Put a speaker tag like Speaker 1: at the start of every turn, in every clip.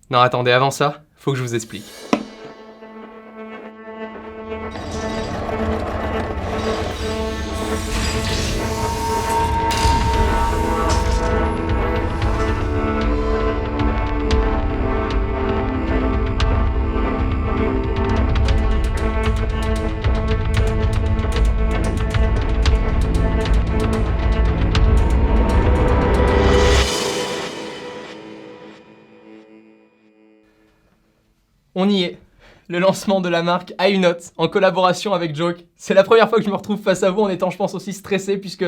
Speaker 1: Non, attendez, avant ça, faut que je vous explique. On y est, le lancement de la marque iMnote en collaboration avec Joke. C'est la première fois que je me retrouve face à vous en étant, je pense, aussi stressé puisque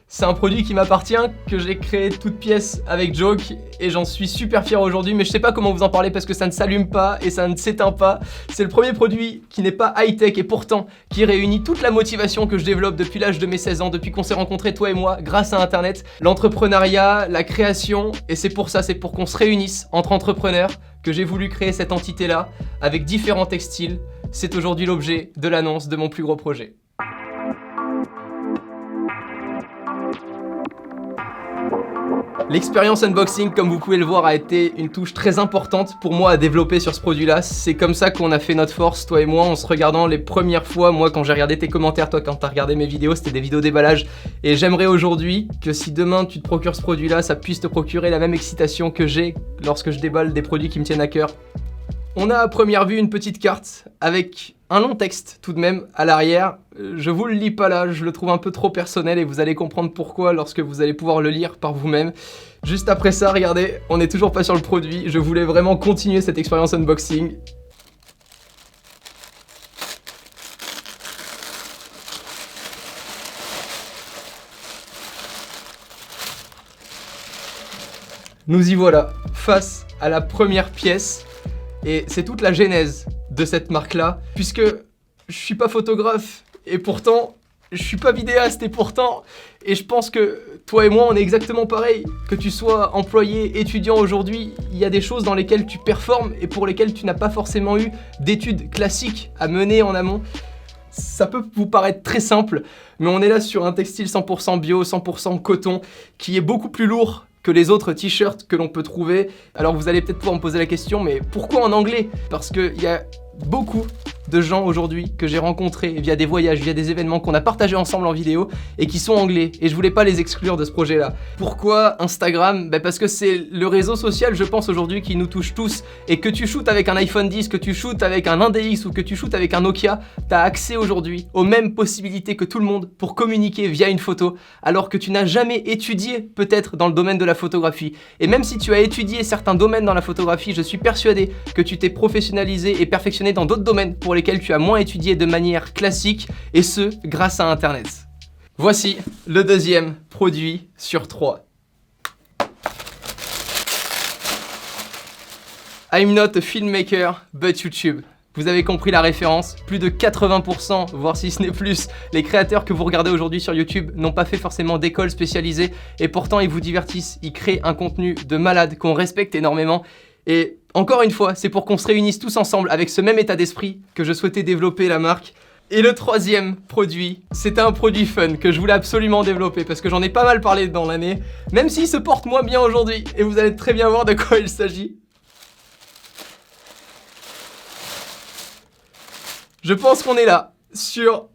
Speaker 1: c'est un produit qui m'appartient, que j'ai créé toute pièce avec Joke et j'en suis super fier aujourd'hui, mais je sais pas comment vous en parler parce que ça ne s'allume pas et ça ne s'éteint pas. C'est le premier produit qui n'est pas high-tech et pourtant qui réunit toute la motivation que je développe depuis l'âge de mes 16 ans, depuis qu'on s'est rencontrés toi et moi grâce à Internet, l'entrepreneuriat, la création, et c'est pour ça, c'est pour qu'on se réunisse entre entrepreneurs que j'ai voulu créer cette entité-là avec différents textiles. C'est aujourd'hui l'objet de l'annonce de mon plus gros projet. L'expérience unboxing, comme vous pouvez le voir, a été une touche très importante pour moi à développer sur ce produit-là. C'est comme ça qu'on a fait notre force, toi et moi, en se regardant les premières fois. Moi, quand j'ai regardé tes commentaires, toi, quand t'as regardé mes vidéos, c'était des vidéos déballage. Et j'aimerais aujourd'hui que si demain tu te procures ce produit-là, ça puisse te procurer la même excitation que j'ai lorsque je déballe des produits qui me tiennent à cœur. On a à première vue une petite carte avec un long texte tout de même à l'arrière. Je vous le lis pas là, je le trouve un peu trop personnel et vous allez comprendre pourquoi lorsque vous allez pouvoir le lire par vous-même. Juste après ça, regardez, on n'est toujours pas sur le produit. Je voulais vraiment continuer cette expérience unboxing. Nous y voilà, face à la première pièce. Et c'est toute la genèse de cette marque-là, puisque je suis pas photographe, et pourtant, je suis pas vidéaste, et pourtant, et je pense que toi et moi, on est exactement pareil. Que tu sois employé, étudiant aujourd'hui, il y a des choses dans lesquelles tu performes, et pour lesquelles tu n'as pas forcément eu d'études classiques à mener en amont. Ça peut vous paraître très simple, mais on est là sur un textile 100% bio, 100% coton, qui est beaucoup plus lourd que les autres t-shirts que l'on peut trouver. Alors vous allez peut-être pouvoir me poser la question, mais pourquoi en anglais? Parce qu'il y a beaucoup de gens aujourd'hui que j'ai rencontrés via des voyages, via des événements qu'on a partagés ensemble en vidéo et qui sont anglais, et je voulais pas les exclure de ce projet-là. Pourquoi Instagram? Parce que c'est le réseau social, je pense, aujourd'hui qui nous touche tous, et que tu shootes avec un iPhone 10, que tu shootes avec un 1DX ou que tu shootes avec un Nokia, t'as accès aujourd'hui aux mêmes possibilités que tout le monde pour communiquer via une photo, alors que tu n'as jamais étudié peut-être dans le domaine de la photographie. Et même si tu as étudié certains domaines dans la photographie, je suis persuadé que tu t'es professionnalisé et perfectionné dans d'autres domaines pour lesquels tu as moins étudié de manière classique, et ce, grâce à Internet. Voici le deuxième produit sur 3. I'm not a filmmaker, but YouTube. Vous avez compris la référence, plus de 80%, voire si ce n'est plus, les créateurs que vous regardez aujourd'hui sur YouTube n'ont pas fait forcément d'école spécialisée, et pourtant ils vous divertissent, ils créent un contenu de malade qu'on respecte énormément. Et encore une fois, c'est pour qu'on se réunisse tous ensemble avec ce même état d'esprit que je souhaitais développer la marque. Et le troisième produit, c'était un produit fun que je voulais absolument développer parce que j'en ai pas mal parlé dans l'année, même s'il se porte moins bien aujourd'hui, et vous allez très bien voir de quoi il s'agit. Je pense qu'on est là, sur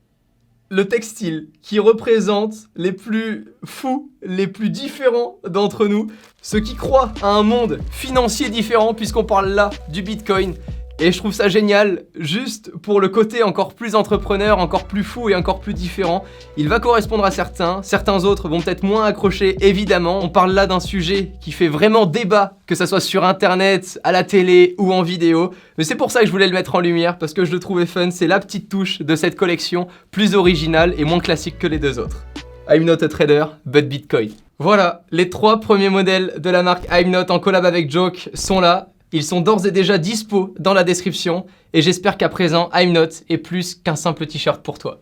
Speaker 1: le textile qui représente les plus fous, les plus différents d'entre nous, ceux qui croient à un monde financier différent, puisqu'on parle là du Bitcoin. Et je trouve ça génial, juste pour le côté encore plus entrepreneur, encore plus fou et encore plus différent. Il va correspondre à certains autres vont peut-être moins accrocher, évidemment. On parle là d'un sujet qui fait vraiment débat, que ça soit sur Internet, à la télé ou en vidéo. Mais c'est pour ça que je voulais le mettre en lumière, parce que je le trouvais fun. C'est la petite touche de cette collection, plus originale et moins classique que les deux autres. I'm not a trader, but Bitcoin. Voilà, les 3 premiers modèles de la marque I'm not en collab avec Joke sont là. Ils sont d'ores et déjà dispo dans la description, et j'espère qu'à présent, I'm not est plus qu'un simple t-shirt pour toi.